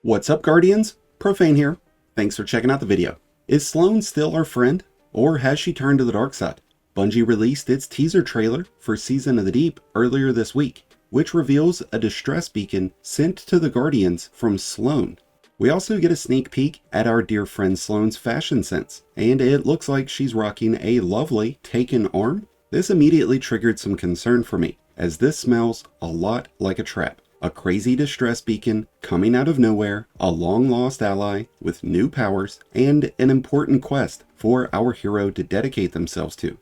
What's up, Guardians? Profane here. Thanks for checking out the video. Is Sloane still our friend, or has she turned to the dark side? Bungie released its teaser trailer for Season of the Deep earlier this week, which reveals a distress beacon sent to the Guardians from Sloane. We also get a sneak peek at our dear friend Sloane's fashion sense, and it looks like she's rocking a lovely Taken arm. This immediately triggered some concern for me, as this smells a lot like a trap. A crazy distress beacon coming out of nowhere, a long-lost ally with new powers, and an important quest for our hero to dedicate themselves to.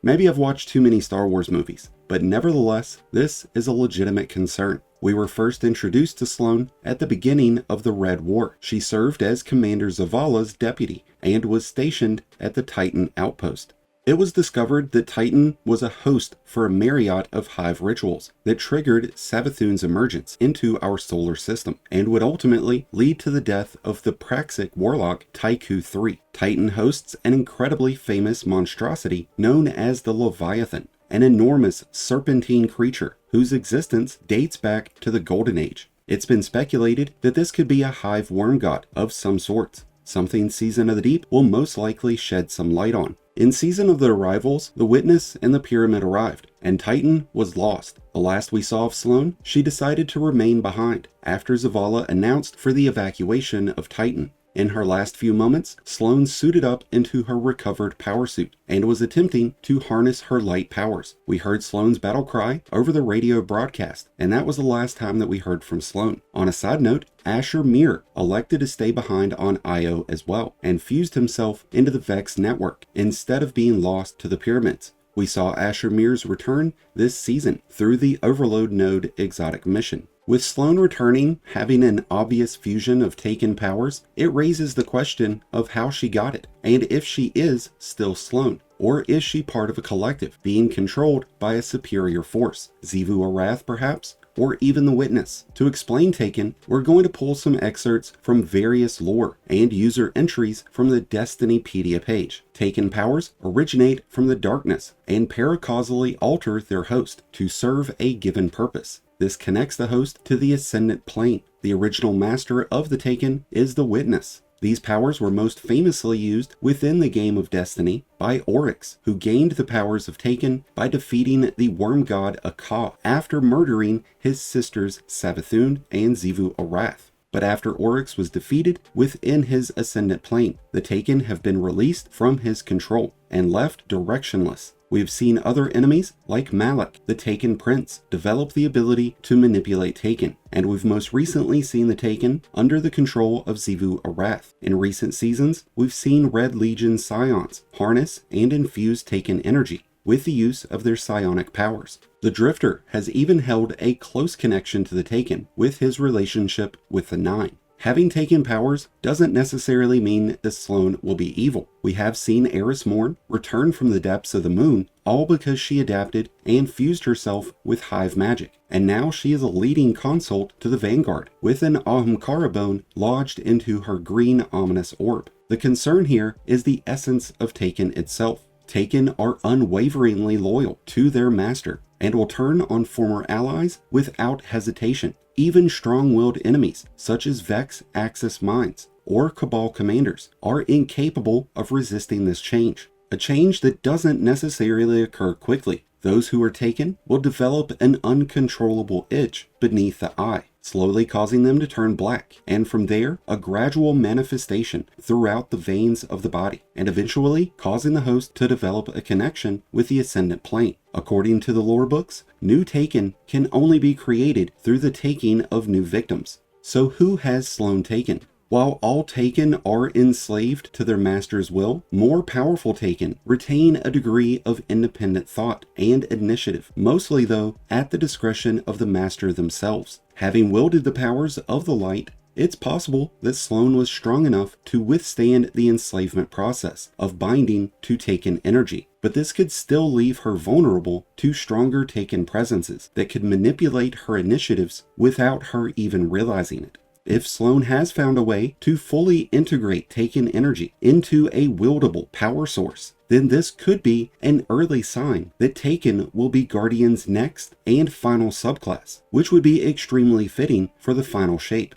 Maybe I've watched too many Star Wars movies, but nevertheless, this is a legitimate concern. We were first introduced to Sloane at the beginning of the Red War. She served as Commander Zavala's deputy and was stationed at the Titan outpost. It was discovered that Titan was a host for a myriad of hive rituals that triggered Savathun's emergence into our solar system and would ultimately lead to the death of the Praxic warlock Tycho III. Titan hosts an incredibly famous monstrosity known as the Leviathan, an enormous serpentine creature whose existence dates back to the Golden Age. It's been speculated that this could be a hive worm god of some sorts, something Season of the Deep will most likely shed some light on. In Season of the Arrivals, the Witness and the Pyramid arrived, and Titan was lost. The last we saw of Sloane, she decided to remain behind after Zavala announced for the evacuation of Titan. In her last few moments, Sloane suited up into her recovered power suit and was attempting to harness her light powers. We heard Sloane's battle cry over the radio broadcast, and that was the last time that we heard from Sloane. On a side note, Asher Mir elected to stay behind on Io as well, and fused himself into the Vex network instead of being lost to the pyramids. We saw Asher Mir's return this season through the Overload Node exotic mission. With Sloane returning, having an obvious fusion of Taken powers, it raises the question of how she got it, and if she is still Sloane, or is she part of a collective being controlled by a superior force, Xivu Arath perhaps, or even the Witness. To explain Taken, we're going to pull some excerpts from various lore and user entries from the Destinypedia page. Taken powers originate from the darkness and paracausally alter their host to serve a given purpose. This connects the host to the Ascendant Plane. The original master of the Taken is the Witness. These powers were most famously used within the game of Destiny by Oryx, who gained the powers of Taken by defeating the worm god Akka after murdering his sisters Savathun and Xivu Arath. But after Oryx was defeated within his Ascendant Plane, the Taken have been released from his control and left directionless. We have seen other enemies, like Malak, the Taken Prince, develop the ability to manipulate Taken, and we've most recently seen the Taken under the control of Xivu Arath. In recent seasons, we've seen Red Legion Scions harness and infuse Taken energy with the use of their psionic powers. The Drifter has even held a close connection to the Taken with his relationship with the Nine. Having Taken powers doesn't necessarily mean that Sloane will be evil. We have seen Eris Morn return from the depths of the moon, all because she adapted and fused herself with hive magic. And now she is a leading consort to the Vanguard, with an Ahamkara bone lodged into her green ominous orb. The concern here is the essence of Taken itself. Taken are unwaveringly loyal to their master, and will turn on former allies without hesitation. Even strong-willed enemies, such as Vex Axis Mines or Cabal commanders, are incapable of resisting this change. A change that doesn't necessarily occur quickly. Those who are Taken will develop an uncontrollable itch beneath the eye, slowly causing them to turn black, and from there, a gradual manifestation throughout the veins of the body, and eventually causing the host to develop a connection with the Ascendant Plane. According to the lore books, new Taken can only be created through the taking of new victims. So who has Sloane taken? While all Taken are enslaved to their master's will, more powerful Taken retain a degree of independent thought and initiative, mostly though at the discretion of the master themselves. Having wielded the powers of the light, it's possible that Sloane was strong enough to withstand the enslavement process of binding to Taken energy, but this could still leave her vulnerable to stronger Taken presences that could manipulate her initiatives without her even realizing it. If Sloane has found a way to fully integrate Taken energy into a wieldable power source, then this could be an early sign that Taken will be Guardian's next and final subclass, which would be extremely fitting for the final shape.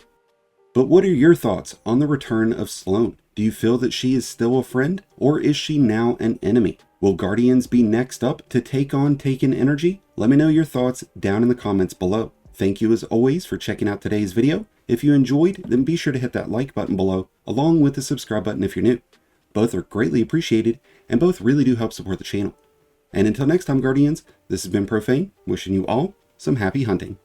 But what are your thoughts on the return of Sloane? Do you feel that she is still a friend, or is she now an enemy? Will Guardians be next up to take on Taken Energy? Let me know your thoughts down in the comments below. Thank you as always for checking out today's video. If you enjoyed, then be sure to hit that like button below, along with the subscribe button if you're new. Both are greatly appreciated, and both really do help support the channel. And until next time, Guardians, this has been Profane, wishing you all some happy hunting.